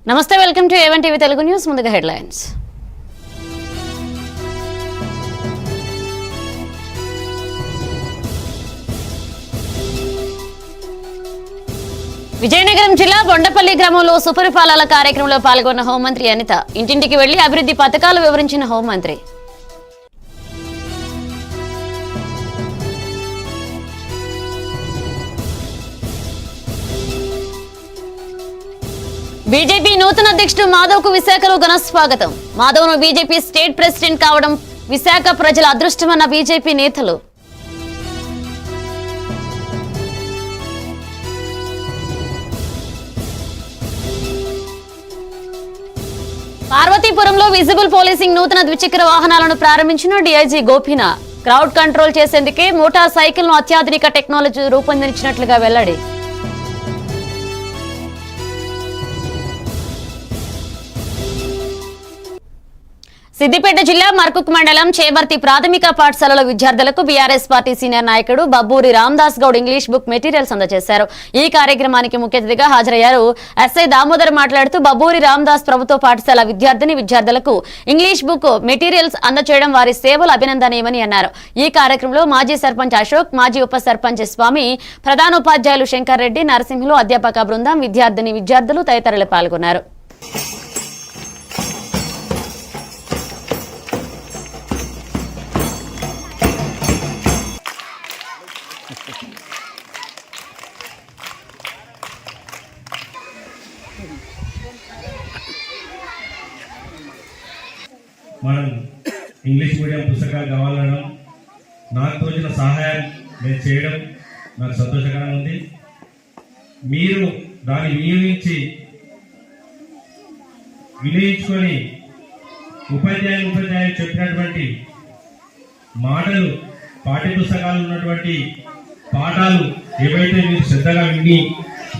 నమస్తే, welcome to A1 TV Telugu news. ముందుగా headlines. Vizianagaram జిల్లా బొండపల్లి గ్రామంలో సుపరిపాలన కార్యక్రమంలో పాల్గొన్న హోంమంత్రి అనిత. ఇంటింటికి వెళ్లి అభివృద్ధి పథకాలు వివరించిన హోంమంత్రి. బీజేపీ నూతన అధ్యక్షుడు మాధవ్ కు విశాఖలో ఘన స్వాగతం. మాధవ్ ను బీజేపీ స్టేట్ ప్రెసిడెంట్ కావడం విశాఖ ప్రజల అదృష్టమన్న బీజేపీ నేతలు. పార్వతీపురంలో విజిబుల్ పోలీసింగ్ నూతన ద్విచక్ర వాహనాలను ప్రారంభించిన డీఐజీ గోపీనాథ్. క్రౌడ్ కంట్రోల్ చేసేందుకే మోటార్ సైకిల్ ను అత్యాధునిక టెక్నాలజీ రూపొందించినట్లుగా వెల్లడి. సిద్దిపేట జిల్లా మర్కుక్ మండలం చేవర్తి ప్రాథమిక పాఠశాలలో విద్యార్థులకు బీఆర్ఎస్ పార్టీ సీనియర్ నాయకుడు Babburi Ramdas Goud English book materials అందజేశారు. ఈ కార్యక్రమానికి ముఖ్య అతిథిగా హాజరయ్యారు. ఎస్ఐ దామోదర్ మాట్లాడుతూ బబ్బూరి రామదాస్ ప్రభుత్వ పాఠశాల విద్యార్థులకు ఇంగ్లీష్ బుక్ మెటీరియల్స్ అందజేయడం వారి సేవలు అభినందనీయమని అన్నారు. ఈ కార్యక్రమంలో మాజీ సర్పంచ్ అశోక్, మాజీ ఉప సర్పంచ్ స్వామి, ప్రధానోపాధ్యాయులు శంకర్ రెడ్డి, నరసింహులు, అధ్యాపక బృందం, విద్యార్థులు తదితరులు పాల్గొన్నారు. మనం ఇంగ్లీష్ మీడియం పుస్తకాలు కావాలనడం, నాకు తోచిన సహాయం నేను చేయడం నాకు సంతోషకరంగా ఉంది. మీరు దాన్ని వినియోగించుకొని ఉపాధ్యాయులు చెప్పినటువంటి మాటలు, పాఠ్య పుస్తకాలు ఉన్నటువంటి పాఠాలు ఏవైతే మీరు శ్రద్ధగా విని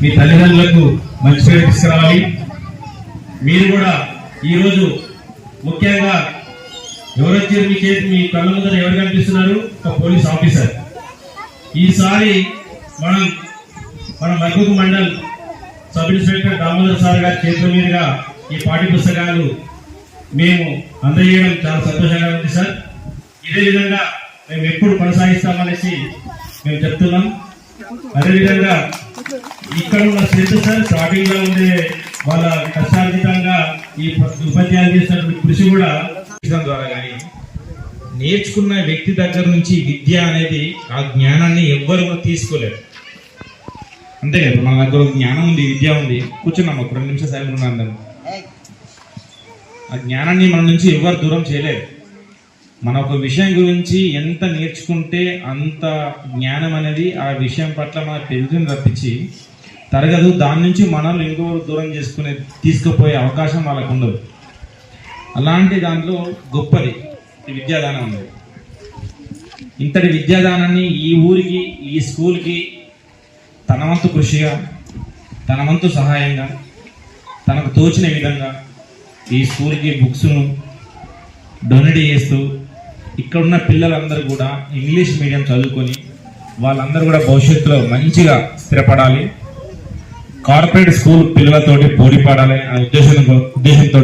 మీ తల్లిదండ్రులకు మంచి పేరు తీసుకురావాలి. మీరు కూడా ఈరోజు ముఖ్యంగా ఎవరొచ్చారు మీ కళ్ళ ముందర ఎవరు కనిపిస్తున్నారు? ఒక పోలీస్ ఆఫీసర్. ఈసారి మన Markook mandal sub inspector Damodar sir గారి చేతుల మీదుగా ఈ పాఠ్య పుస్తకాలు మేము అందజేయడం చాలా సంతోషంగా ఉంది సార్. ఇదే విధంగా మేము ఎప్పుడు కొనసాగిస్తామనేసి మేము చెప్తున్నాం. అదేవిధంగా ఇక్కడ ఉన్న స్ట్రెంత్ సార్, స్టార్టింగ్ లో ఉండే వాళ్ళ కష్టార్జితంగా ఈ ఉపాధ్యాయులు చేసినటువంటి కృషి కూడా ద్వారా కానీ నేర్చుకున్న వ్యక్తి దగ్గర నుంచి విద్య అనేది ఆ జ్ఞానాన్ని ఎవ్వరు కూడా తీసుకోలేరు. అంతే కదా, మన దగ్గర జ్ఞానం ఉంది, విద్య ఉంది, కూర్చున్నాం ఒక 2 నిమిషాలు సైలెంట్ ఉన్నాం. ఆ జ్ఞానాన్ని మన నుంచి ఎవ్వరు దూరం చేయలేరు. మన ఒక విషయం గురించి ఎంత నేర్చుకుంటే అంత జ్ఞానం అనేది ఆ విషయం పట్ల మనకు పెరుగుతుంది తప్పించి తరగదు. దాని నుంచి మనల్ని ఇంకొకరు దూరం తీసుకుపోయే అవకాశం వాళ్ళకు ఉండదు. అలాంటి దాంట్లో గొప్పది విద్యాదానం ఉంది. ఇంతటి విద్యాదానాన్ని ఈ ఊరికి, ఈ స్కూల్కి తన వంతు కృషిగా, తన వంతు సహాయంగా, తనకు తోచిన విధంగా ఈ స్కూల్కి బుక్స్ను డొనేట్ చేస్తూ ఇక్కడున్న పిల్లలందరూ కూడా ఇంగ్లీష్ మీడియం చదువుకొని వాళ్ళందరూ కూడా భవిష్యత్తులో మంచిగా స్థిరపడాలి, కార్పొరేట్ స్కూల్ పిల్లలతోటి పోటీపడాలి అనే ఉద్దేశంతో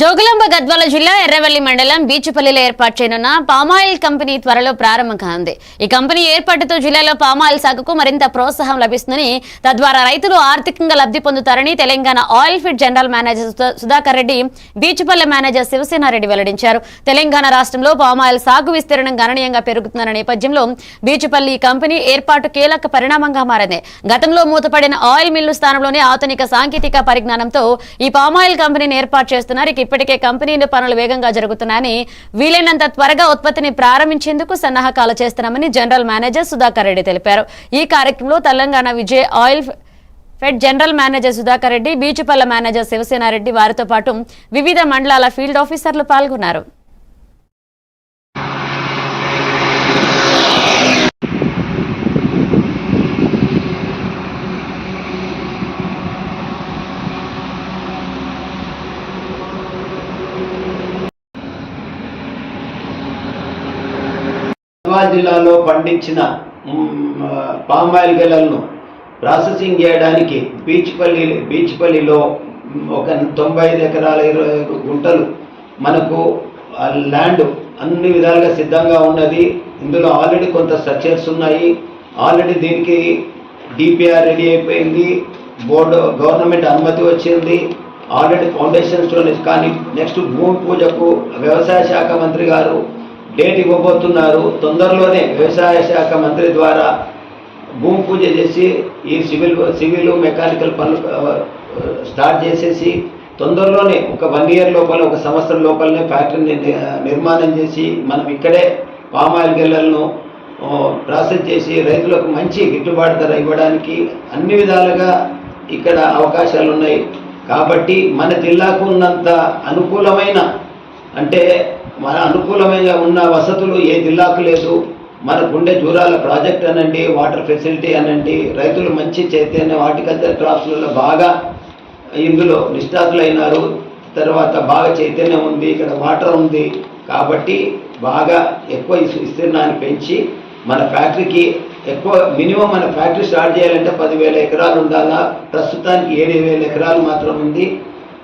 జోగులాంబ గద్వాల జిల్లా ఎర్రవల్లి మండలం బీచుపల్లిలో ఏర్పాటు చేయనున్న పామాయిల్ కంపెనీ త్వరలో ప్రారంభం కానుంది. ఈ కంపెనీ ఏర్పాటుతో జిల్లాలో పామాయిల్ సాగుకు మరింత ప్రోత్సాహం లభిస్తుందని, తద్వారా రైతులు ఆర్థికంగా లబ్ధి పొందుతారని Telangana oil feed general manager Sudhakar Reddy, Beechupalli manager Shiva Sena Reddy వెల్లడించారు. తెలంగాణ రాష్ట్రంలో పామాయిల్ సాగు విస్తీర్ణం గణనీయంగా పెరుగుతున్న నేపథ్యంలో బీచుపల్లి కంపెనీ ఏర్పాటు కీలక పరిణామంగా మారింది. గతంలో మూతపడిన ఆయిల్ మిల్లు స్థానంలోనే ఆధునిక సాంకేతిక పరిజ్ఞానంతో ఈ పామాయిల్ కంపెనీని ఏర్పాటు చేస్తున్నారు. ఇప్పటికే కంపెనీలు పనులు వేగంగా జరుగుతున్నాయని, వీలైనంత త్వరగా ఉత్పత్తిని ప్రారంభించేందుకు సన్నాహకాలు చేస్తున్నామని జనరల్ మేనేజర్ సుధాకర్ రెడ్డి తెలిపారు. ఈ కార్యక్రమంలో Telangana Vijay oil fed general manager Sudhakar Reddy, Beechupalli manager Shivasena Reddy, వారితో పాటు వివిధ మండలాల ఫీల్డ్ ఆఫీసర్లు పాల్గొన్నారు. గద్వాల జిల్లాలో పండించిన పామాయిల్ గెలలను ప్రాసెసింగ్ చేయడానికి బీచ్పల్లిలో ఒక 95 ఎకరాల 20 గుంటలు మనకు ల్యాండ్ అన్ని విధాలుగా సిద్ధంగా ఉన్నది. ఇందులో ఆల్రెడీ కొంత స్ట్రక్చర్స్ ఉన్నాయి. ఆల్రెడీ దీనికి డిపిఆర్ రెడీ అయిపోయింది. గవర్నమెంట్ అనుమతి వచ్చింది. Already foundation stone. కానీ నెక్స్ట్ భూమి పూజకు వ్యవసాయ శాఖ మంత్రి గారు డేట్ ఇవ్వబోతున్నారు. తొందరలోనే వ్యవసాయ శాఖ మంత్రి ద్వారా భూమి పూజ చేసి ఈ సివిల్ మెకానికల్ పనులు స్టార్ట్ చేసేసి తొందరలోనే ఒక 1 ఇయర్ లోపల, ఒక సంవత్సరం లోపలనే ఫ్యాక్టరీని నిర్మాణం చేసి మనం ఇక్కడే పామాయిల్ గిల్లలను ప్రాసెస్ చేసి రైతులకు మంచి గిట్టుబాటు ధర ఇవ్వడానికి అన్ని విధాలుగా ఇక్కడ అవకాశాలు ఉన్నాయి. కాబట్టి మన జిల్లాకు ఉన్నంత అనుకూలమైన ఉన్న వసతులు ఏ జిల్లాకు లేదు. మనకుండే జూరాల ప్రాజెక్ట్ అనండి, వాటర్ ఫెసిలిటీ అనండి, రైతులు మంచి చైతన్యం హార్టికల్చర్ క్రాప్స్లలో బాగా ఇందులో నిష్ణాతులైనారు. తర్వాత బాగా చైతన్యం ఉంది, ఇక్కడ వాటర్ ఉంది. కాబట్టి బాగా ఎక్కువ విస్తీర్ణాన్ని పెంచి మన ఫ్యాక్టరీకి ఎక్కువ మినిమం మన ఫ్యాక్టరీ స్టార్ట్ చేయాలంటే 10,000 ఎకరాలు ఉండాలా. ప్రస్తుతానికి 7,000 ఎకరాలు మాత్రం ఉంది.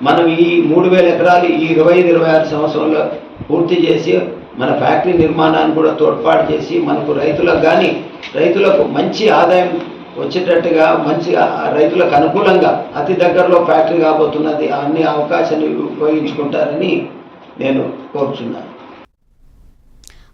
మనం ఈ 3,000 ఎకరాలు ఈ 25-26 సంవత్సరంలో పూర్తి చేసి మన ఫ్యాక్టరీ నిర్మాణాన్ని కూడా తోడ్పాటు చేసి మనకు రైతులకు మంచి ఆదాయం వచ్చేటట్టుగా మంచిగా రైతులకు అనుకూలంగా అతి దగ్గరలో ఫ్యాక్టరీ కాబోతున్నది. అన్ని అవకాశాలు ఉపయోగించుకుంటారని నేను కోరుచున్నాను.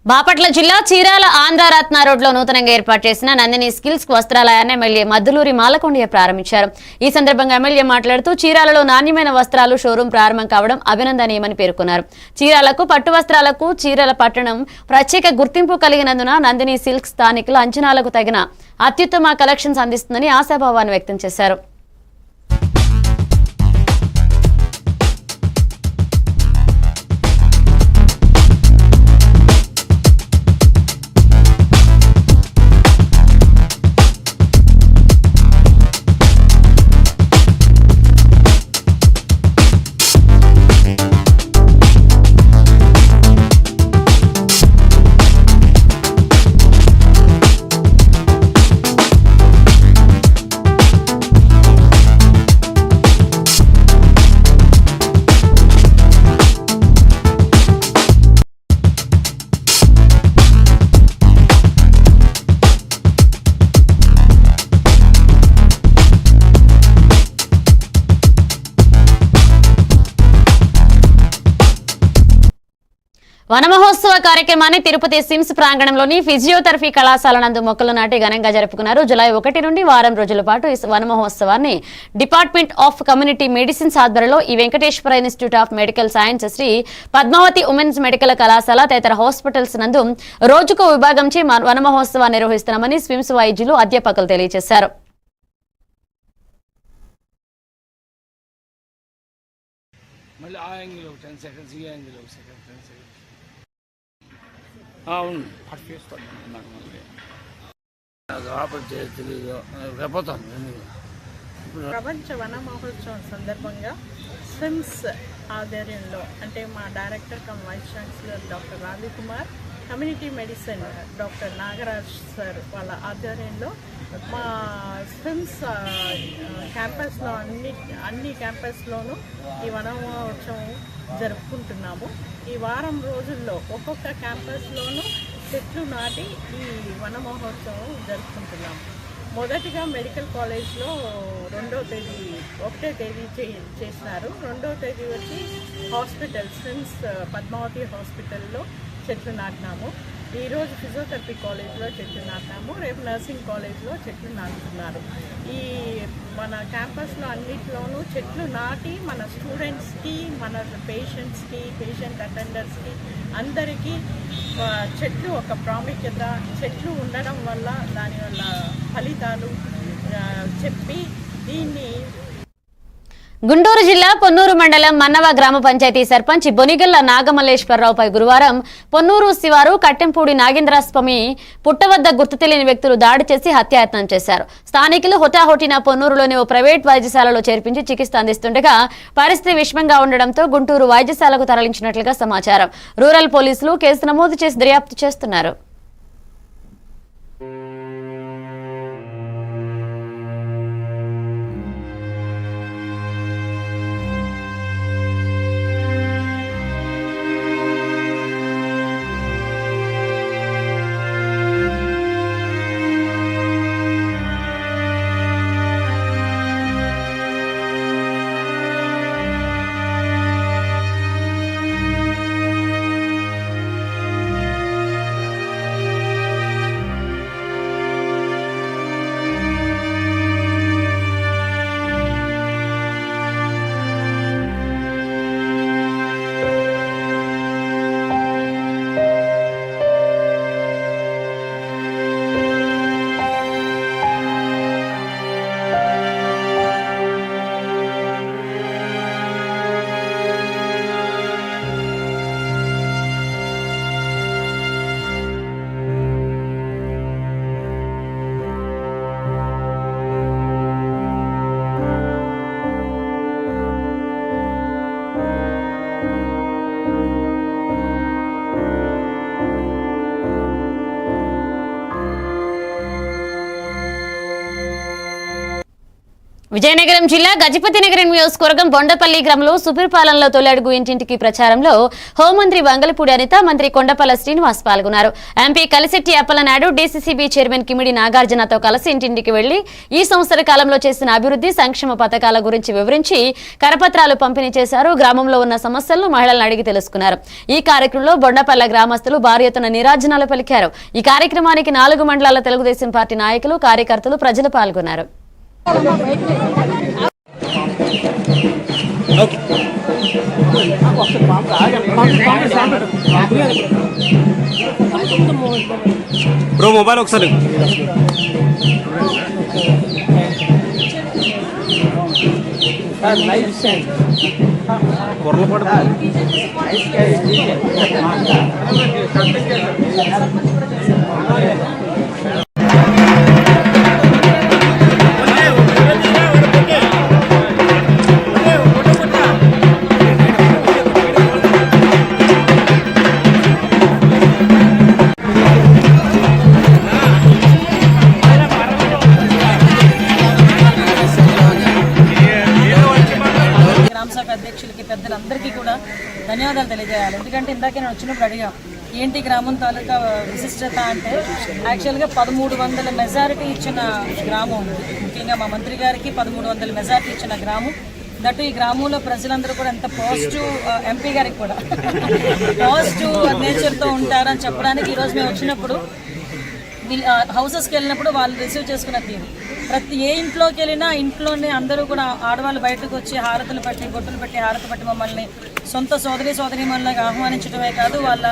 బాపట్ల జిల్లా చీరాల ఆంధ్రరత్న రోడ్లో నూతనంగా ఏర్పాటు చేసిన నందిని స్కిల్స్ వస్త్రాలయాన్ని ఎమ్మెల్యే మద్దులూరి మాలకొండయ్య ప్రారంభించారు. ఈ సందర్భంగా ఎమ్మెల్యే మాట్లాడుతూ చీరాలలో నాణ్యమైన వస్త్రాలు షోరూం ప్రారంభం కావడం అభినందనీయమని పేర్కొన్నారు. చీరాలకు పట్టు వస్త్రాలకు చీరాల పట్టణం ప్రత్యేక గుర్తింపు కలిగినందున నందిని సిల్క్ స్థానికుల అంచనాలకు తగిన అత్యుత్తమ కలెక్షన్స్ అందిస్తుందని ఆశాభావాన్ని వ్యక్తం చేశారు. వన మహోత్సవ కార్యక్రమాన్ని తిరుపతి సిమ్స్ ప్రాంగణంలోని ఫిజియోథెరపీ కళాశాల నందు మొక్కలు నాటి ఘనంగా జరుపుకున్నారు. జూలై 1 నుండి వారం రోజుల పాటు ఈ వన మహోత్సవాన్ని డిపార్ట్మెంట్ ఆఫ్ కమ్యూనిటీ మెడిసిన్స్ ఆధ్వర్యంలో ఈ Venkateswara institute of medical science, Sri Padmavathi women's medical కళాశాల తదితర హాస్పిటల్స్ నందు రోజుకో విభాగంచే వన మహోత్సవాన్ని నిర్వహిస్తున్నామని స్విమ్స్ వైద్యులు అధ్యాపకులు తెలియజేశారు. అవును ప్రపంచ వన మహోత్సవం సందర్భంగా స్విమ్స్ ఆధ్వర్యంలో అంటే మా director cum vice chancellor doctor Ravikumar, community medicine doctor Nagaraj sir వాళ్ళ ఆధ్వర్యంలో మా స్విమ్స్ క్యాంపస్లో అన్ని క్యాంపస్లోనూ ఈ వన మహోత్సవం జరుపుకుంటున్నాము. ఈ వారం రోజుల్లో ఒక్కొక్క క్యాంపస్లోనూ చెట్లు నాటి ఈ వన మహోత్సవం జరుపుకుంటున్నాము. మొదటిగా మెడికల్ కాలేజ్లో 1వ తేదీ చేసినారు. 2వ తేదీ వచ్చి హాస్పిటల్ స్విమ్స్ పద్మావతి హాస్పిటల్లో చెట్లు నాటినాము. ఈరోజు ఫిజియోథెరపీ కాలేజ్లో చెట్లు నాటాము. రేపు నర్సింగ్ కాలేజ్లో చెట్లు నాటుతున్నారు. ఈ మన క్యాంపస్లో అన్నిట్లోనూ చెట్లు నాటి మన స్టూడెంట్స్కి, మన పేషెంట్ అటెండర్స్కి అందరికీ చెట్లు ఒక ప్రాముఖ్యత, చెట్లు ఉండడం వల్ల దానివల్ల ఫలితాలు చెప్పి దీన్ని గుంటూరు జిల్లా పొన్నూరు మండలం మన్నవ గ్రామ పంచాయతీ సర్పంచ్ బొనిగల్ల నాగమల్లేశ్వరరావుపై గురువారం పొన్నూరు శివారు కట్టెంపూడి నాగేంద్రస్వామి పుట్ట వద్ద గుర్తు తెలియని వ్యక్తులు దాడి చేసి హత్యాయత్నం చేశారు. స్థానికులు హుటాహుటిన పొన్నూరులోని ఓ ప్రైవేట్ వైద్యశాలలో చేర్పించి చికిత్స అందిస్తుండగా పరిస్థితి విషమంగా ఉండడంతో గుంటూరు వైద్యశాలకు తరలించినట్లుగా సమాచారం. రూరల్ పోలీసులు కేసు నమోదు చేసి దర్యాప్తు చేస్తున్నారు. విజయనగరం జిల్లా గజపతి నగరం నియోజకవర్గం బొండపల్లి గ్రామంలో సుపరిపాలనలో తొలి అడుగు ఇంటింటికి ప్రచారంలో హోంమంత్రి వంగలపూడి అనిత, మంత్రి కొండపల్ల శ్రీనివాస్ పాల్గొన్నారు. MP Kalisetti Appalanaidu, DCCB chairman Kimidi నాగార్జునతో కలిసి ఇంటింటికి వెళ్లి ఈ సంవత్సర కాలంలో చేసిన అభివృద్ధి సంక్షేమ పథకాల గురించి వివరించి కరపత్రాలు పంపిణీ చేశారు. గ్రామంలో ఉన్న సమస్యలను మహిళలను అడిగి తెలుసుకున్నారు. ఈ కార్యక్రమంలో బొండపల్ల గ్రామస్తులు భారీ ఎత్తున నీరాజనాలు పలికారు. ఈ కార్యక్రమానికి 4 మండలాల తెలుగుదేశం పార్టీ నాయకులు, కార్యకర్తలు, ప్రజలు పాల్గొన్నారు. బ్రో మొబైల్ ఒకసారి కొరలు పడుతుంది. అధ్యక్షులకి పెద్దలందరికీ కూడా ధన్యవాదాలు తెలియజేయాలి. ఎందుకంటే ఇందాకే నేను వచ్చినప్పుడు అడిగా ఏంటి గ్రామం తాలూకా విశిష్టత అంటే యాక్చువల్గా 1300 మెజారిటీ ఇచ్చిన గ్రామం ఉంది. ముఖ్యంగా మా మంత్రి గారికి 1300 మెజారిటీ ఇచ్చిన గ్రామం. దట్టు ఈ గ్రామంలో ప్రజలందరూ కూడా ఎంత పాజిటివ్, ఎంపీ గారికి కూడా పాజిటివ్ నేచర్తో ఉంటారని చెప్పడానికి ఈరోజు మేము వచ్చినప్పుడు హౌసెస్కి వెళ్ళినప్పుడు వాళ్ళు రిసీవ్ చేసుకున్న తీరు, ప్రతి ఏ ఇంట్లోకి వెళ్ళినా ఇంట్లోనే అందరూ కూడా ఆడవాళ్ళు బయటకు వచ్చి హారతులు పట్టి, బొట్టులు పెట్టి, హారతి పట్టి మమ్మల్ని సొంత సోదరీమణులకు ఆహ్వానించడమే కాదు, వాళ్ళ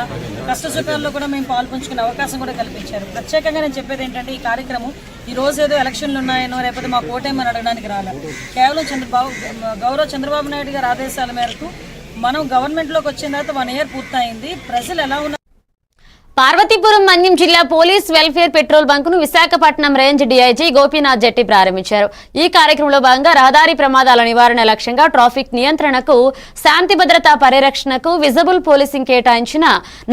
కష్ట సుఖాల్లో కూడా మేము పాల్పంచుకునే అవకాశం కూడా కల్పించారు. ప్రత్యేకంగా నేను చెప్పేది ఏంటంటే ఈ కార్యక్రమం ఈ రోజు ఏదో ఎలక్షన్లు ఉన్నాయనో లేకపోతే మా కోటేమని అడగడానికి రాలే. కేవలం గౌరవ చంద్రబాబు నాయుడు గారి ఆదేశాల మేరకు మనం గవర్నమెంట్లోకి వచ్చిన తర్వాత 1 year పూర్తయింది. ప్రజలు ఎలా ఉన్నారు? పార్వతీపురం మన్యం జిల్లా పోలీస్ వెల్ఫేర్ పెట్రోల్ బంకును విశాఖపట్నం రేంజ్ డీఐజీ గోపీనాథ్ జెట్టి ప్రారంభించారు. ఈ కార్యక్రమంలో భాగంగా రహదారి ప్రమాదాల నివారణ లక్ష్యంగా ట్రాఫిక్ నియంత్రణకు, శాంతి భద్రతా పరిరక్షణకు విజిబుల్ పోలీసింగ్ కేటాయించిన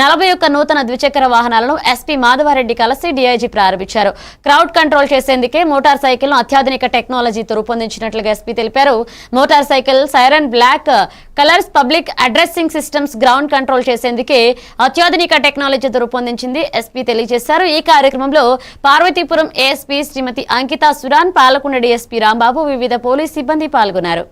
41 నూతన ద్విచక్ర వాహనాలను ఎస్పీ మాధవారెడ్డి కలిసి డీఐజీ ప్రారంభించారు. క్రౌడ్ కంట్రోల్ చేసేందుకే మోటార్ సైకిల్ ను అత్యాధునిక టెక్నాలజీతో రూపొందించినట్లుగా ఎస్పీ తెలిపారు. Motorcycle siren black colours, public addressing systems ground control చేసేందుకే అత్యాధునిక టెక్నాలజీతో రూపొందించింది ఎస్పీ తెలియజేశారు. ఈ కార్యక్రమంలో పార్వతీపురం ఏఎస్పీ శ్రీమతి అంకితా సురాన్, పాలకొండ డీఎస్పీ రాంబాబు, వివిధ పోలీస్ సిబ్బంది పాల్గొన్నారు.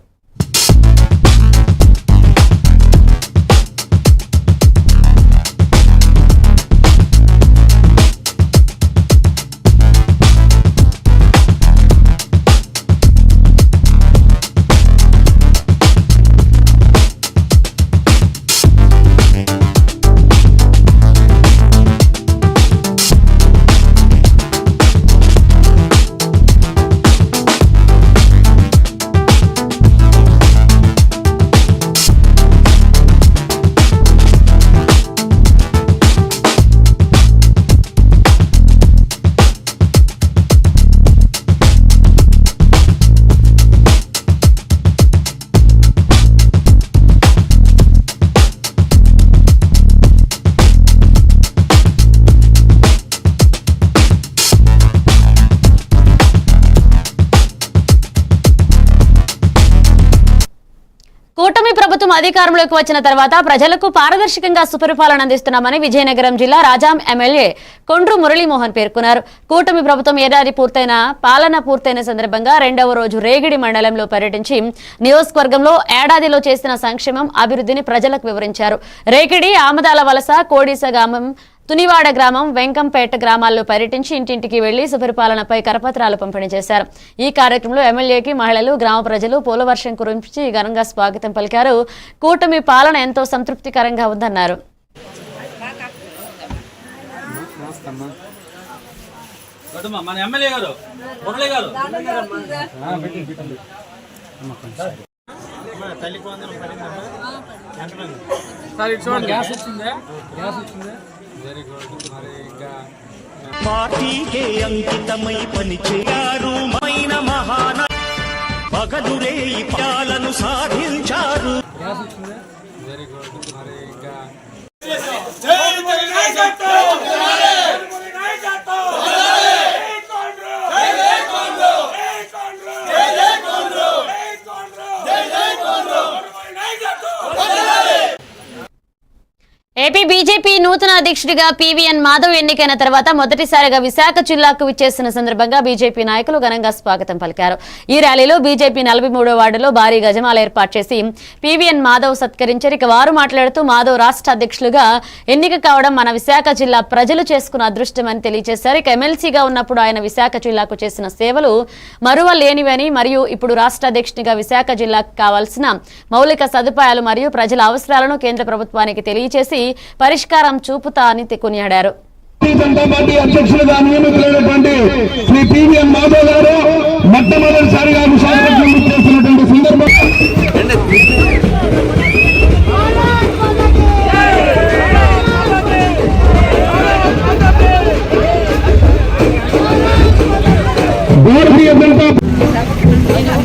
కూటమి ప్రభుత్వం అధికారంలోకి వచ్చిన తర్వాత ప్రజలకు పారదర్శకంగా సుపరిపాలన అందిస్తున్నామని విజయనగరం జిల్లా రాజాం ఎమ్మెల్యే కొండ్రు మురళీమోహన్ పేర్కొన్నారు. కూటమి ప్రభుత్వం ఏడాది పాలన పూర్తయిన సందర్భంగా 2వ రోజు రేగిడి మండలంలో పర్యటించి నియోజకవర్గంలో ఏడాదిలో చేసిన సంక్షేమం, అభివృద్ధిని ప్రజలకు వివరించారు. రేగిడి, ఆమదాల వలస, కోడిస గ్రామం, తునివాడ గ్రామం, వెంకంపేట గ్రామాల్లో పర్యటించి ఇంటింటికి వెళ్లి సుపరిపాలనపై కరపత్రాలు పంపిణీ చేశారు. ఈ కార్యక్రమంలో ఎమ్మెల్యేకి మహిళలు, గ్రామ ప్రజలు పూలవర్షం కురించి ఘనంగా స్వాగతం పలికారు. కూటమి పాలన ఎంతో సంతృప్తికరంగా ఉందన్నారు. మన ఎమ్మెల్యే గారు మురళి గారు గ్యాస్ వచ్చిందా? Very good. మరి ఇంకా పార్టీకే అంకితమై పనిచేయారు మైన మహాన పగలురే పాలను సాధించారు. గ్యాస్ వచ్చిందా? Very good. మరి ఇంకా జై ఏపీ బీజేపీ నూతన అధ్యక్షుడిగా పీవీఎన్ మాధవ్ ఎన్నికైన తర్వాత మొదటిసారిగా విశాఖ జిల్లాకు విచ్చేసిన సందర్భంగా బీజేపీ నాయకులు ఘనంగా స్వాగతం పలికారు. ఈ ర్యాలీలో బీజేపీ 43వ వార్డులో భారీ గజమాల ఏర్పాటు చేసి పీవీఎన్ మాధవ్ సత్కరించారు. ఇక వారు మాట్లాడుతూ మాధవ్ రాష్ట్ర అధ్యక్షులుగా ఎన్నిక కావడం మన విశాఖ జిల్లా ప్రజలు చేసుకున్న అదృష్టమని తెలియజేశారు. ఇక ఎమ్మెల్సీగా ఉన్నప్పుడు ఆయన విశాఖ జిల్లాకు చేసిన సేవలు మరువలేనివని మరియు ఇప్పుడు రాష్ట్ర అధ్యక్షునిగా విశాఖ జిల్లాకు కావాల్సిన మౌలిక సదుపాయాలు మరియు ప్రజల అవసరాలను కేంద్ర ప్రభుత్వానికి తెలియజేసి పరిష్కారం చూపుతా అని కొనియాడారు. జనతా పార్టీ అధ్యక్షులుగా నియమితులైనటువంటి శ్రీ పీవీఎన్ మాధవ్ గారు మొట్టమొదటిసారిగా విశాఖపట్నం చేస్తున్నటువంటి సందర్భం భారతీయ జనతా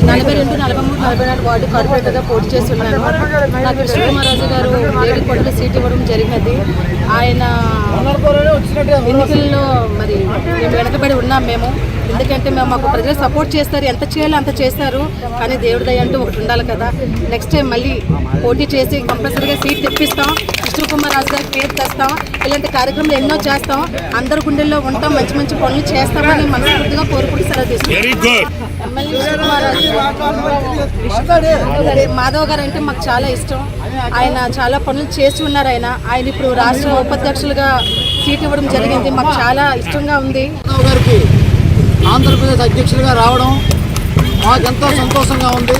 42, 43, 44 వార్డు కార్పొరేటర్గా పోటీ చేస్తున్నాను. నాకు కృష్ణకుమారాజు గారు 7 కోట్ల సీట్ ఇవ్వడం జరిగినది. ఆయన ఎన్నికల్లో మరి మేము వెనకబడి ఉన్నాం. ఎందుకంటే మాకు ప్రజలు సపోర్ట్ చేస్తారు, ఎంత చేయాలో అంత చేస్తారు. కానీ దేవుడి దయ అంటూ ఒకటి ఉండాలి కదా. నెక్స్ట్ టైం మళ్ళీ పోటీ చేసి కంపల్సరీగా సీట్ తెప్పిస్తాం. కృష్ణకుమారాజు గారికి పేరు తెస్తాం. ఇలాంటి కార్యక్రమాలు ఎన్నో చేస్తాం. అందరి గుండెల్లో ఉంటాం, మంచి మంచి పనులు చేస్తామని మనస్ఫూర్తిగా కోరుకుంటూ సెలవు తీసుకుంటాం. మాధవ్ గారు అంటే మాకు చాలా ఇష్టం. ఆయన చాలా పనులు చేసి ఉన్నారు. ఆయన ఇప్పుడు రాష్ట్ర ఉపాధ్యక్షులుగా సీట్ ఇవ్వడం జరిగింది. మాకు చాలా ఇష్టంగా ఉంది. మాధవ్ గారికి ఆంధ్రప్రదేశ్ అధ్యక్షులుగా రావడం మాకెంతో సంతోషంగా ఉంది.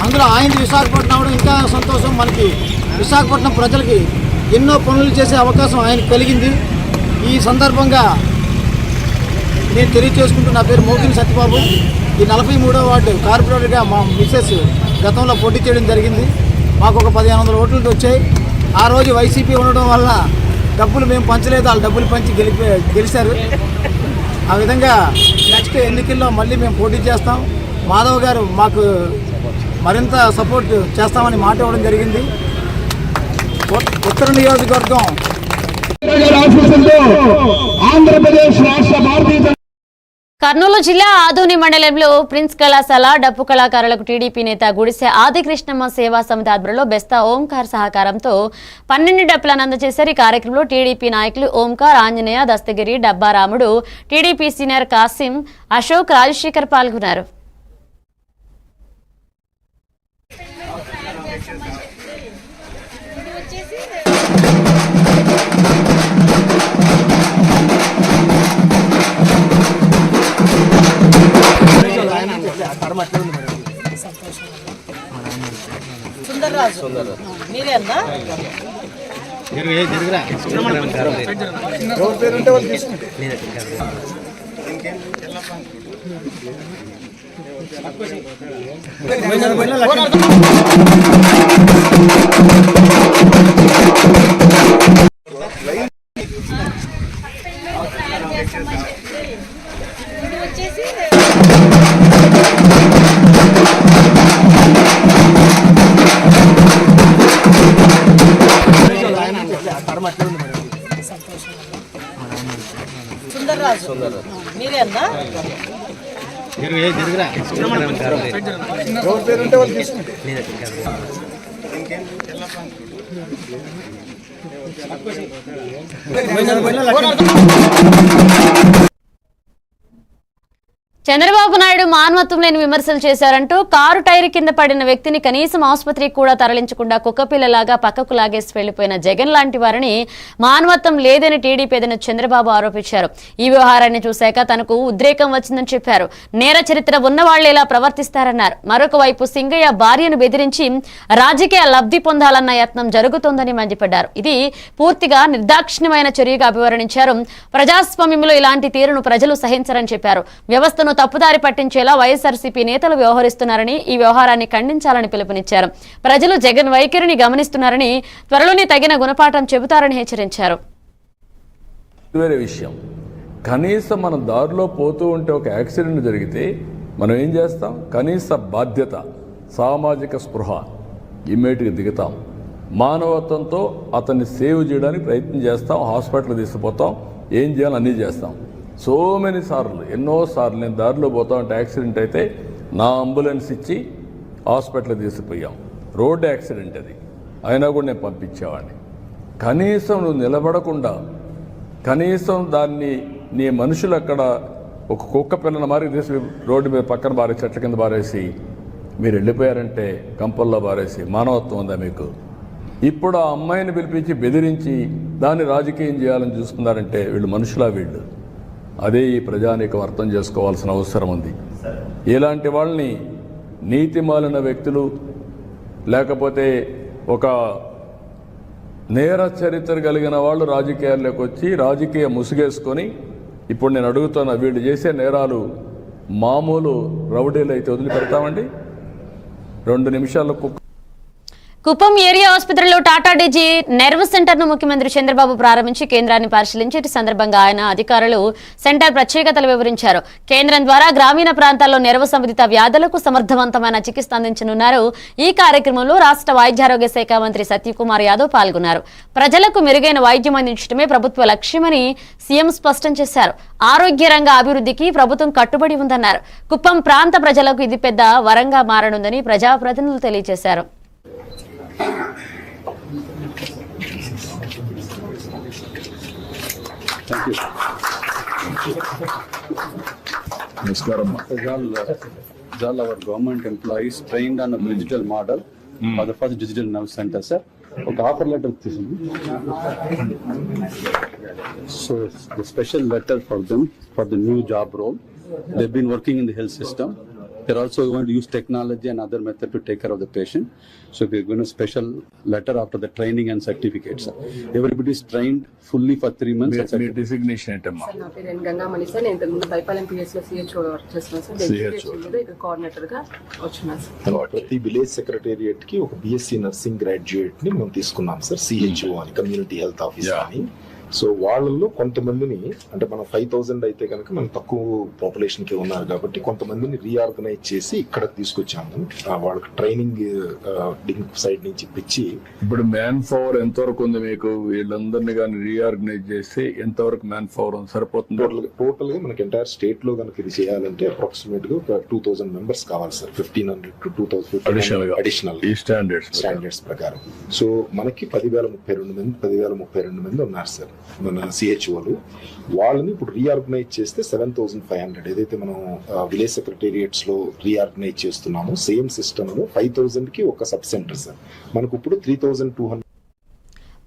అందులో ఆయన విశాఖపట్నం అవడం ఇంకా సంతోషం. మనకి విశాఖపట్నం ప్రజలకి ఎన్నో పనులు చేసే అవకాశం ఆయనకు కలిగింది. ఈ సందర్భంగా నేను తెలియజేసుకుంటూ, నా పేరు మోగిని సత్యబాబు. ఈ 43వ వార్డు కార్పొరేటర్గా మా మిసెస్ గతంలో పోటీ చేయడం జరిగింది. మాకు ఒక 1500 ఓట్లతో వచ్చాయి. ఆ రోజు వైసీపీ ఉండడం వల్ల డబ్బులు మేము పంచలేదు, వాళ్ళు డబ్బులు పంచి గెలిచారు. ఆ విధంగా నెక్స్ట్ ఎన్నికల్లో మళ్ళీ మేము పోటీ చేస్తాం. మాధవ్ గారు మాకు మరింత సపోర్ట్ చేస్తామని మాట ఇవ్వడం జరిగింది. ఉత్తర నియోజకవర్గం ఆంధ్రప్రదేశ్ రాష్ట్ర భారతీయ కర్నూలు జిల్లా ఆదోని మండలంలో ప్రిన్స్ కళాశాల డప్పు కళాకారులకు టీడీపీ నేత గుడిసె ఆదికృష్ణమ్మ సేవా సమితి ఆధ్వర్యంలో బెస్తా ఓంకార్ సహకారంతో 12 డప్పులను అందజేశారు. ఈ కార్యక్రమంలో టీడీపీ నాయకులు ఓంకార్, ఆంజనేయ, దస్తగిరి, డబ్బారాముడు, టీడీపీ సీనియర్ కాసిం, అశోక్, రాజశేఖర్ పాల్గొన్నారు. సుందర్రాజు మీరే అన్నా సుందర్రాజు మీరే అన్నా చంద్రబాబు నాయుడు మానవత్వం లేని విమర్శలు చేశారంటూ కారు టైర్ కింద పడిన వ్యక్తిని కనీసం ఆసుపత్రికి కూడా తరలించకుండా కుక్కపిల్లలాగా పక్కకు లాగేసి వెళ్లిపోయిన జగన్ లాంటి వారిని మానవత్వం లేదని టీడీపీ అధినేత చంద్రబాబు ఆరోపించారు. ఈ వ్యవహారాన్ని చూశాక తనకు ఉద్రేకం వచ్చిందని చెప్పారు. నేర చరిత్ర ఉన్నవాళ్లు ఇలా ప్రవర్తిస్తారన్నారు. మరొక వైపు సింగయ్య భార్యను బెదిరించి రాజకీయ లబ్ధి పొందాలన్న యత్నం జరుగుతోందని మండిపడ్డారు. ఇది పూర్తిగా నిర్దాక్షిణ్యమైన చర్యగా అభివర్ణించారు. ప్రజాస్వామ్యంలో ఇలాంటి తీరును ప్రజలు సహించరని చెప్పారు. వ్యవస్థను తప్పుదారి పట్టించేలా వైఎస్ఆర్సీపీ నేతలు వ్యవహరిస్తున్నారని, ఈ వ్యవహారాన్ని ఖండించాలని పిలుపునిచ్చారు. ప్రజలు జగన్ వైఖరిని గమనిస్తున్నారని, త్వరలోనే తగిన గుణపాఠం చెబుతారని హెచ్చరించారు. వేరే విషయం, కనీసం మనం దారిలో పోతూ ఉంటే ఒక యాక్సిడెంట్ జరిగితే మనం ఏం చేస్తాం? కనీస బాధ్యత, సామాజిక స్పృహ ఇమ్మీడియట్గా దిగుతాం. మానవత్వంతో అతన్ని సేవ్ చేయడానికి ప్రయత్నం చేస్తాం. హాస్పిటల్ తీసుకుపోతాం, ఏం చేయాలో అన్నీ చేస్తాం. సో మెనీ సార్లు, ఎన్నోసార్లు నేను దారిలో పోతా ఉంటే యాక్సిడెంట్ అయితే నా అంబులెన్స్ ఇచ్చి హాస్పిటల్ తీసుకుపోయాం. రోడ్ యాక్సిడెంట్ అది, అయినా కూడా నేను పంపించేవాడిని. కనీసం నువ్వు నిలబడకుండా, కనీసం దాన్ని నీ మనుషులు అక్కడ ఒక కుక్క పిల్లని మారి తీసి రోడ్డు మీద పక్కన బారేసి, చెట్ల కింద బారేసి మీరు వెళ్ళిపోయారంటే, కంపల్లో బారేసి, మానవత్వం ఉందా మీకు? ఇప్పుడు ఆ అమ్మాయిని పిలిపించి బెదిరించి దాన్ని రాజకీయం చేయాలని చూస్తున్నారంటే వీళ్ళు మనుషులా? వీళ్ళు అదే ఈ ప్రజానీకం అర్థం చేసుకోవాల్సిన అవసరం ఉంది. ఇలాంటి వాళ్ళని నీతిమాలిన వ్యక్తులు, లేకపోతే ఒక నేర చరిత్ర కలిగిన వాళ్ళు రాజకీయాల్లోకి వచ్చి రాజకీయ ముసుగేసుకొని, ఇప్పుడు నేను అడుగుతున్నా, వీళ్ళు చేసే నేరాలు మామూలు రౌడీలు అయితే వదిలిపెడతామండి? 2 నిమిషాల్లో కుప్పం ఏరియా ఆసుపత్రిలో టాటా డీజీ నెర్వ్ సెంటర్ ను ముఖ్యమంత్రి చంద్రబాబు ప్రారంభించి కేంద్రాన్ని పరిశీలించి ఈ సందర్భంగా ఆయన అధికారులు సెంటర్ ప్రత్యేకతలు వివరించారు. కేంద్రం ద్వారా గ్రామీణ ప్రాంతాల్లో నెర్వ్ సంబంధిత వ్యాధులకు సమర్థవంతమైన చికిత్స అందించనున్నారు. ఈ కార్యక్రమంలో రాష్ట్ర వైద్యారోగ్య శాఖ మంత్రి సత్యకుమార్ యాదవ్ పాల్గొన్నారు. ప్రజలకు మెరుగైన వైద్యం అందించడమే ప్రభుత్వ లక్ష్యమని సీఎం స్పష్టం చేశారు. ఆరోగ్య రంగ అభివృద్ధికి ప్రభుత్వం కట్టుబడి ఉందన్నారు. కుప్పం ప్రాంత ప్రజలకు ఇది పెద్ద వరంగా మారనుందని ప్రజాప్రతినిధులు తెలియజేశారు. All our government employees trained on a digital model for the first digital nerve center, sir. ఒక ఆఫర్ లెటర్ తీసింది. So the special letter for them for the new job role. They've been working in the health system. They're also going to use technology and other method to take care of the patient. So we're going to special letter after the training and certificates. Everybody is trained fully for 3 months. Me designation ఏంటమ్మా? నా పేరు ఎన్ Gangamani sir. నేను ఇంతకుముందు బైపాలెం PS లో CHO work చేస్తున్నాను sir. ఇక్కడ coordinator గా వచ్చినాను సార్. ప్రతి విలేజ్ సెక్రటేరియట్ కి ఒక బిఎస్సి నర్సింగ్ గ్రాడ్యుయేట్ ని మేము తీసుకున్నాం సార్, సిహెచ్ఓ అని, కమ్యూనిటీ హెల్త్ ఆఫీసర్ అని. సో వాళ్ళల్లో కొంతమందిని, అంటే మనం 5000 అయితే కనుక మనం తక్కువ పాపులేషన్ కి ఉన్నారు కాబట్టి కొంతమందిని రీఆర్గనైజ్ చేసి ఇక్కడ తీసుకొచ్చాము. వాళ్ళకి ట్రైనింగ్ సైడ్ నుంచి ఇప్పించి. ఇప్పుడు మ్యాన్ పవర్ ఎంతవరకు ఉంది మీకు? వీళ్ళందరినీ కానీ రీఆర్గనైజ్ చేస్తే ఎంతవరకు మ్యాన్ పవర్ సరిపోతుంది? టోటల్ గా మనకి ఎంటైర్ స్టేట్ లో కనుక ఇది చేయాలంటే అప్రాక్సిమేట్ గా ఒక 2000 మెంబర్స్ కావాలి సార్. 1500 to 2000 అడిషనల్ ఈ స్టాండర్డ్స్ ప్రకారం. సో మనకి 10,032 మంది ఉన్నారు సార్ మన సిహెచ్ఓలు. వాళ్ళని ఇప్పుడు రీఆర్గనైజ్ చేస్తే 7,500 ఏదైతే మనం విలేజ్ సెక్రటేరియట్స్ లో రీఆర్గనైజ్ చేస్తున్నామో సేమ్ సిస్టమ్ లో 5,000 కి ఒక సబ్ సెంటర్ సార్. మనకు ఇప్పుడు 3,200.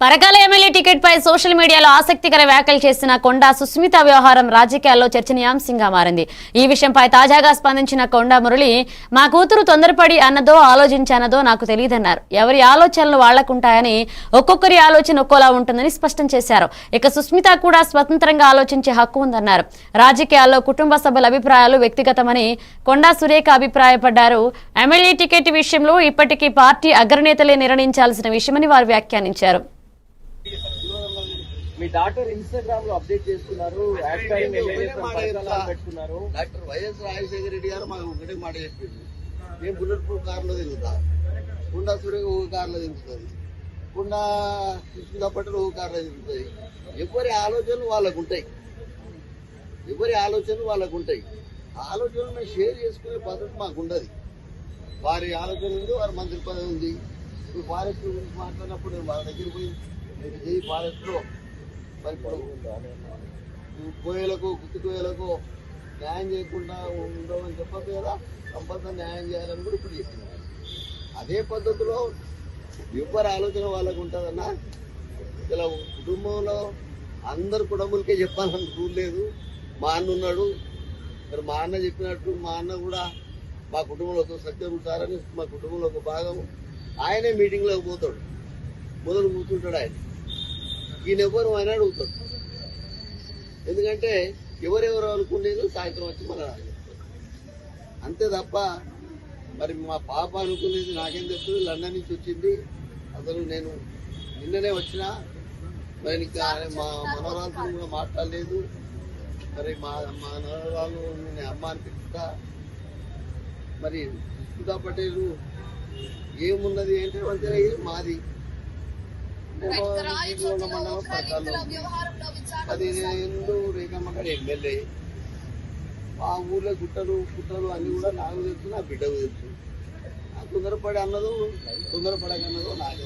పరకాల ఎమ్మెల్యే టికెట్ పై సోషల్ మీడియాలో ఆసక్తికర వ్యాఖ్యలు చేసిన కొండా సుస్మిత వ్యవహారం రాజకీయాల్లో చర్చనీయాంశంగా మారింది. ఈ విషయంపై తాజాగా స్పందించిన కొండా మురళి, మా కూతురు తొందరపడి అన్నదో ఆలోచించానదో నాకు తెలియదన్నారు. ఎవరి ఆలోచనలు వాళ్లకుంటాయని, ఒక్కొక్కరి ఆలోచన ఒక్కోలా ఉంటుందని స్పష్టం చేశారు. ఇక సుస్మిత కూడా స్వతంత్రంగా ఆలోచించే హక్కు ఉందన్నారు. రాజకీయాల్లో కుటుంబ సభ్యుల అభిప్రాయాలు వ్యక్తిగతమని కొండా సురేఖ అభిప్రాయపడ్డారు. ఎమ్మెల్యే టికెట్ విషయంలో ఇప్పటికీ పార్టీ అగ్రనేతలే నిర్ణయించాల్సిన విషయమని వారు వ్యాఖ్యానించారు. మీ డాక్టర్ ఇన్స్టాగ్రామ్ లో అప్డేట్ చేస్తున్నారు, పెట్టుకున్నారు. డాక్టర్ వైఎస్ రాజశేఖర రెడ్డి గారు మాకు ఒకటే మాట చెప్పింది, నేను బుల్లెట్ ప్రూఫ్ కార్లో తిరుగుతా, కుండా సురేఖ ఒక కార్లో తిరుగుతుంది, కుండా సుష్మిత పటేల్ ఒక కార్లో తిరుగుతుంది. ఎవరి ఆలోచనలు వాళ్ళకు ఉంటాయి, ఆలోచనలు షేర్ చేసుకునే పద్ధతి మాకు ఉండదు. వారి ఆలోచన ఉంది, వారి మంత్రి పదవి ఉంది. ఇప్పుడు ఫారెస్ట్ గురించి మాట్లాడినప్పుడు నేను వాళ్ళ దగ్గర పోయి ఫారెస్ట్ లో మరి కోయలకు గుత్తి కోయలకు న్యాయం చేయకుండా ఉండవని చెప్పదు కదా, కంపల్సరీ న్యాయం చేయాలని కూడా ఇప్పుడు చెప్తున్నారు. అదే పద్ధతిలో ఎవరి ఆలోచన వాళ్ళకు ఉంటుందన్నా. ఇలా కుటుంబంలో అందరు కుటుంబాలకే చెప్పాలని రూల్ లేదు. మా అన్న ఉన్నాడు, మరి మా అన్న చెప్పినట్టు మా అన్న కూడా మా కుటుంబంలో ఒక సత్యం ఉంటారని మా కుటుంబంలో ఒక భాగం. ఆయనే మీటింగ్లోకి పోతాడు, మొదలు కూర్చుంటాడు ఆయన. ఈయన ఎవరు ఆయన అడుగుతాడు, ఎందుకంటే ఎవరెవరు అనుకునేది సాయంత్రం వచ్చి మన అంతే తప్ప మరి మా పాప అనుకునేది నాకేం తెలుస్తుంది. లండన్ నుంచి వచ్చింది, అసలు నేను నిన్ననే వచ్చినా, మరి ఇంకా మా మనవరాలతో కూడా మాట్లాడలేదు. మరి మా మనవరాలు నేను అమ్మ అనిపిస్తా. మరి సుష్మిత పటేల్ ఏమున్నది అంటే వంతెన మాది మండలం పరకాలు 15 రేఖమ్మ గారు ఎమ్మెల్యే. ఆ ఊర్లో గుట్టలు అన్ని కూడా నాకు తెలుసు, నా బిడ్డకు తెలుసు. తొందరపడి అన్నదో తొందరపడకన్నదో నాకు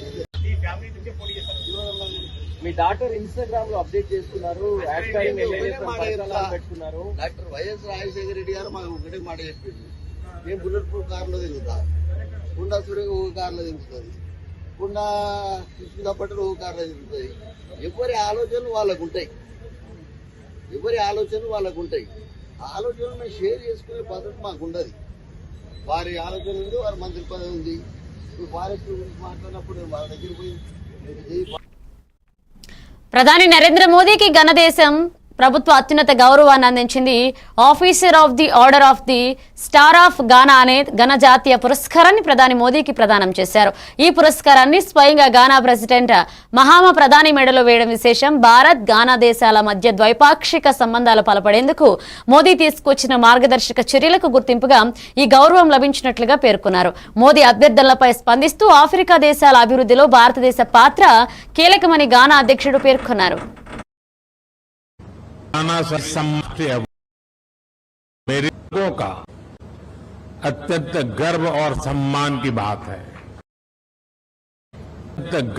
మీ డాక్టర్ ఇన్స్టాగ్రామ్ లో అప్డేట్ చేస్తున్నారు, పెట్టుకున్నారు. డాక్టర్ వైఎస్ రాజశేఖర రెడ్డి గారు మాకు ఒకటే మాట చెప్పింది, నేను బుల్లెట్ ప్రూఫ్ కార్లో తిరుగుతా, కుండా సురేఖ ఒక కార్లో తిరుగుతుంది, కుండా కృష్ణ పట్టణ ఒక కార్లో తిరుగుతుంది. ఎవరి ఆలోచనలు వాళ్ళకు ఉంటాయి, ఆలోచనలు మేము షేర్ చేసుకునే పద్ధతి మాకు ఉండదు. వారి ఆలోచన ఉంది, వారి మంత్రి పదవి ఉంది. ఇప్పుడు ఫారెస్ట్ గురించి మాట్లాడినప్పుడు వాళ్ళ దగ్గర పోయి ప్రధాని నరేంద్ర మోదీకి ఘనదేశం ప్రభుత్వ అత్యున్నత గౌరవాన్ని అందించింది. Officer of the order of the star of Ghana అనే ఘన జాతీయ పురస్కారాన్ని ప్రధాని మోదీకి ప్రదానం చేశారు. ఈ పురస్కారాన్ని స్వయంగా గానా ప్రెసిడెంట్ మహామా ప్రధాని మెడలో వేయడం విశేషం. భారత్ గానా దేశాల మధ్య ద్వైపాక్షిక సంబంధాలు బలపడేందుకు మోదీ తీసుకొచ్చిన మార్గదర్శక చర్యలకు గుర్తింపుగా ఈ గౌరవం లభించినట్లుగా పేర్కొన్నారు. మోదీ అభ్యర్థనలపై స్పందిస్తూ ఆఫ్రికా దేశాల అభివృద్ధిలో భారతదేశ పాత్ర కీలకమని గానా అధ్యక్షుడు పేర్కొన్నారు. मेरे लोगों का अत्यंत गर्व और सम्मान की बात है।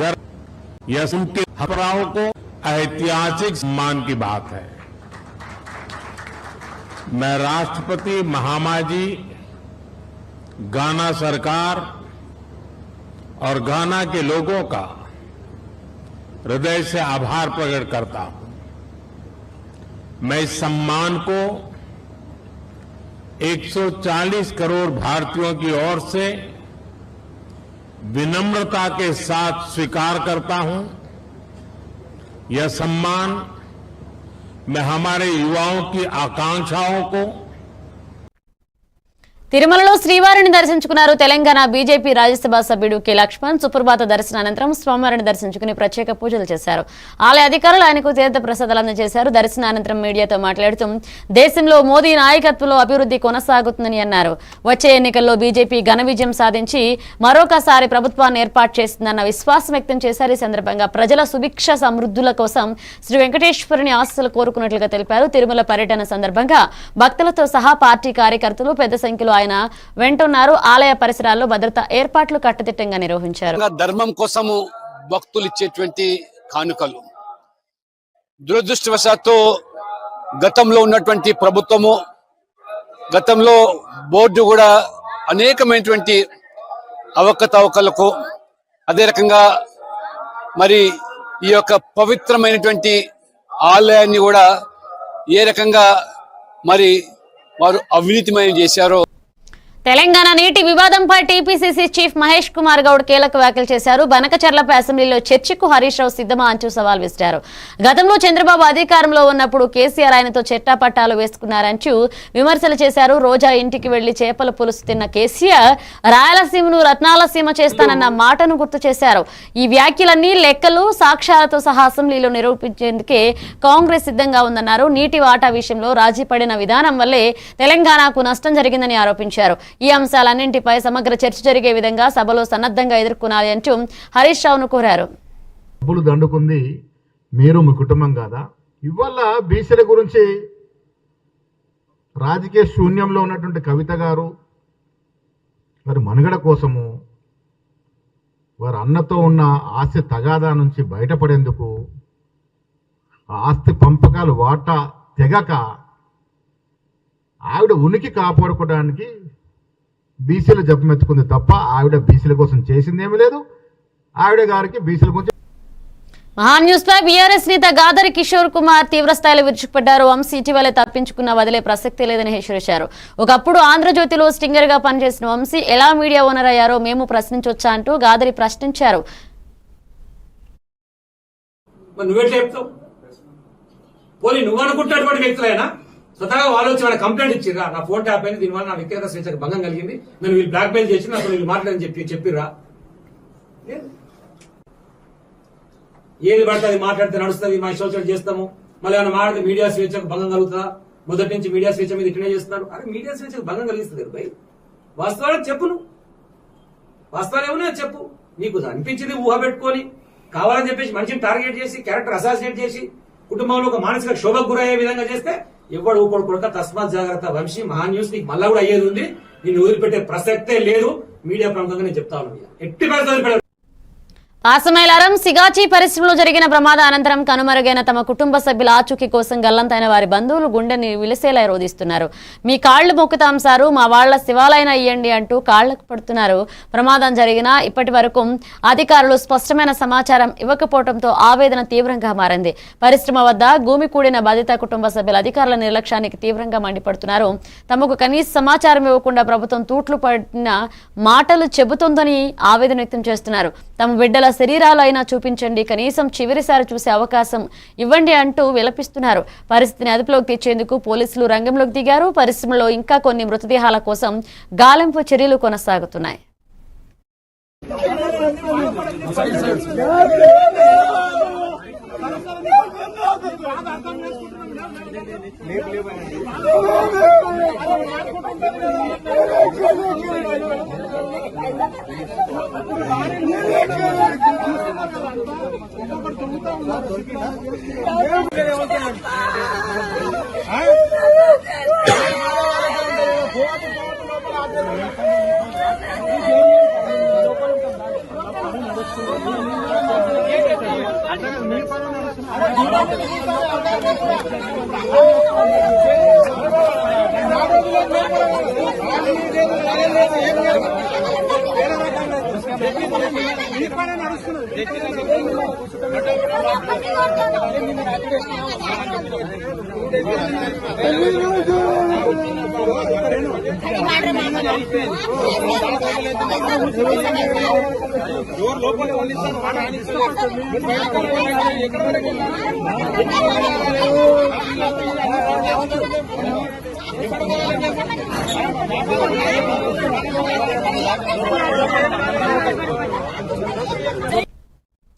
गर्व यह उनके हमराओं को ऐतिहासिक सम्मान की बात है। मैं राष्ट्रपति महामा जी, गाना सरकार और गाना के लोगों का हृदय से आभार प्रकट करता हूं। मैं इस सम्मान को 140 करोड़ भारतीयों की ओर से विनम्रता के साथ स्वीकार करता हूं। यह सम्मान मैं हमारे युवाओं की आकांक्षाओं को తిరుమలలో శ్రీవారిని దర్శించుకున్నారు తెలంగాణ బీజేపీ రాజ్యసభ సభ్యుడు కె లక్ష్మణ్. సుప్రభాత దర్శనానంతరం స్వామివారిని దర్శించుకుని ప్రత్యేక పూజలు చేశారు. ఆలయ అధికారులు ఆయనకు తీర్థ ప్రసాదాలు అందజేశారు. దర్శనానంతరం మీడియాతో మాట్లాడుతూ దేశంలో మోదీ నాయకత్వంలో అభివృద్ధి కొనసాగుతుందని అన్నారు. వచ్చే ఎన్నికల్లో బీజేపీ ఘన విజయం సాధించి మరొకసారి ప్రభుత్వాన్ని ఏర్పాటు చేస్తుందన్న విశ్వాసం వ్యక్తం చేశారు. ఈ సందర్భంగా ప్రజల సుభిక్ష సమృద్ధుల కోసం శ్రీ వెంకటేశ్వరుని ఆశీస్సులు కోరుకున్నట్లుగా తెలిపారు. తిరుమల పర్యటన సందర్భంగా భక్తులతో సహా పార్టీ కార్యకర్తలు పెద్ద సంఖ్యలో ఆయన వెంటున్నారు. ఆలయ పరిసరాల్లో భద్రతా ఏర్పాట్లు కట్టుదిట్టంగా నిర్వహించారు. ధర్మం కోసము భక్తులు ఇచ్చేటువంటి కానుకలు దురదృష్టవశాత్తు గతంలో ఉన్నటువంటి ప్రభుత్వము, గతంలో బోర్డు కూడా అనేకమైనటువంటి అవకతవకలకు, అదే రకంగా మరి ఈ యొక్క పవిత్రమైనటువంటి ఆలయాన్ని కూడా ఏ రకంగా మరి వారు అవినీతిమయం చేశారో. తెలంగాణ నీటి వివాదంపై టీపీసీసీ చీఫ్ మహేష్ కుమార్ గౌడ్ కీలక వ్యాఖ్యలు చేశారు. బనకచర్లపై అసెంబ్లీలో చర్చకు హరీష్ రావు సిద్ధమా అంటూ సవాల్ విసిరారు. గతంలో చంద్రబాబు అధికారంలో ఉన్నప్పుడు కేసీఆర్ ఆయనతో చెట్టాపట్టాలు వేసుకున్నారంటూ విమర్శలు చేశారు. రోజా ఇంటికి వెళ్లి చేపల పులుసు తిన్న కేసీఆర్ రాయలసీమను రత్నాలసీమ చేస్తానన్న మాటను గుర్తు చేశారు. ఈ వ్యాఖ్యలన్నీ లెక్కలు, సాక్ష్యాలతో సహా అసెంబ్లీలో నిరూపించేందుకే కాంగ్రెస్ సిద్ధంగా ఉందన్నారు. నీటి వాటా విషయంలో రాజీ పడిన విధానం వల్లే తెలంగాణకు నష్టం జరిగిందని ఆరోపించారు. ఈ అంశాలన్నింటిపై సమగ్ర చర్చ జరిగే విధంగా సభలో సన్నద్ధంగా ఎదుర్కొనాలి అంటూ హరీష్ రావును కోరారు. డబ్బులు దండుకుంది మీరు, మీ కుటుంబం కాదా? ఇవాళ బీసీల గురించి రాజకీయ శూన్యంలో ఉన్నటువంటి కవిత గారు వారి మనుగడ కోసము, వారి అన్నతో ఉన్న ఆస్తి తగాదా నుంచి బయటపడేందుకు, ఆస్తి పంపకాలు వాటా తెగక ఆవిడ ఉనికి కాపాడుకోవడానికి బీసీలు జపమెత్తుకుంది తప్ప ఆవిడ బీసీల కోసం చేసిందేమీ లేదు. ఆవిడ గారికి బీసీల గురించి. మహాన్ న్యూస్ పై బీఆర్ఎస్ నేత గాదరి కిషోర్ కుమార్ తీవ్రస్థాయిలో విరుచుకుపడ్డారు. వంశీ ఇటీవలే తప్పించుకున్న వదిలే ప్రసక్తి లేదని హెచ్చరించారు. ఒకప్పుడు ఆంధ్రజ్యోతిలో స్టింగర్ గా పనిచేసిన వంశీ ఎలా మీడియా ఓనర్ అయ్యారో మేము ప్రశ్నించొచ్చా అంటూ గాదరి ప్రశ్నించారు. స్వతహాగా వాళ్ళు వచ్చి వాళ్ళ కంప్లైంట్ ఇచ్చిర్రా, నా ఫోన్ ట్యాప్ అయింది, దీనివల్ల నా వ్యక్తిగత స్వేచ్ఛకు భంగం కలిగింది, నేను వీళ్ళు బ్లాక్ మెయిల్ చేసి నాకు వీళ్ళు మాట్లాడని చెప్పిర్రా? ఏది పడితే అది మాట్లాడితే నడుస్తుంది, మా ఇష్టం చేస్తాము, మళ్ళీ ఏమైనా మాట్లాడితే మీడియా స్వేచ్ఛకు భంగం కలుగుతుందా? మొదటి నుంచి మీడియా స్వేచ్ఛ మీద ఇట్లనే చేస్తున్నారు. అరే మీడియా స్వేచ్ఛకు భంగం కలిగిస్తుంది భయ్. వాస్తవాలు చెప్పు, నువ్వు వాస్తవాలు ఏమన్నా చెప్పు. నీకు అనిపించింది ఊహ పెట్టుకొని కావాలని చెప్పేసి మనిషిని టార్గెట్ చేసి క్యారెక్టర్ అసాసినేట్ చేసి కుటుంబంలో ఒక మానసిక క్షోభకు గురయ్యే విధంగా చేస్తే ఎవడు ఊపడు కొడుక. తస్మాత్ జాగ్రత్త వంశీ. మహా న్యూస్ నీకు మళ్ళా కూడా అయ్యేది ఉంది, నిన్ను వదిలిపెట్టే ప్రసక్తే లేదు. మీడియా ప్రముఖంగా నేను చెప్తా ఉన్నాను, ఎట్టి పరిస్థితులు ఆసమైలారం సిగాచి పరిశ్రమలో జరిగిన ప్రమాద అనంతరం కనుమరుగైన తమ కుటుంబ సభ్యుల ఆచూకీ కోసం గల్లంతైన వారి బంధువులు గుండెని విలిసేలా రోధిస్తున్నారు. మీ కాళ్లు మొక్కుతాం సారు, మా వాళ్ల శివాలయం ఇయ్యండి అంటూ కాళ్లకు పడుతున్నారు. ప్రమాదం జరిగినా ఇప్పటి వరకు అధికారులు స్పష్టమైన సమాచారం ఇవ్వకపోవడంతో ఆవేదన తీవ్రంగా మారింది. పరిశ్రమ వద్ద భూమి కూడిన బాధిత కుటుంబ సభ్యుల అధికారుల నిర్లక్ష్యానికి తీవ్రంగా మండిపడుతున్నారు. తమకు కనీస సమాచారం ఇవ్వకుండా ప్రభుత్వం తూట్లు పడిన మాటలు చెబుతోందని ఆవేదన వ్యక్తం చేస్తున్నారు. తమ బిడ్డల శరీరాలు అయినా చూపించండి, కనీసం చివరిసారి చూసే అవకాశం ఇవ్వండి అంటూ విలపిస్తున్నారు. పరిస్థితిని అదుపులోకి తెచ్చేందుకు పోలీసులు రంగంలోకి దిగారు. పరిశ్రమలో ఇంకా కొన్ని మృతదేహాల కోసం గాలింపు చర్యలు కొనసాగుతున్నాయి.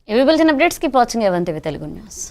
ఇవి బులెటిన్ అప్డేట్స్. కీప్ వాచింగ్ అవంతివి తెలుగు న్యూస్.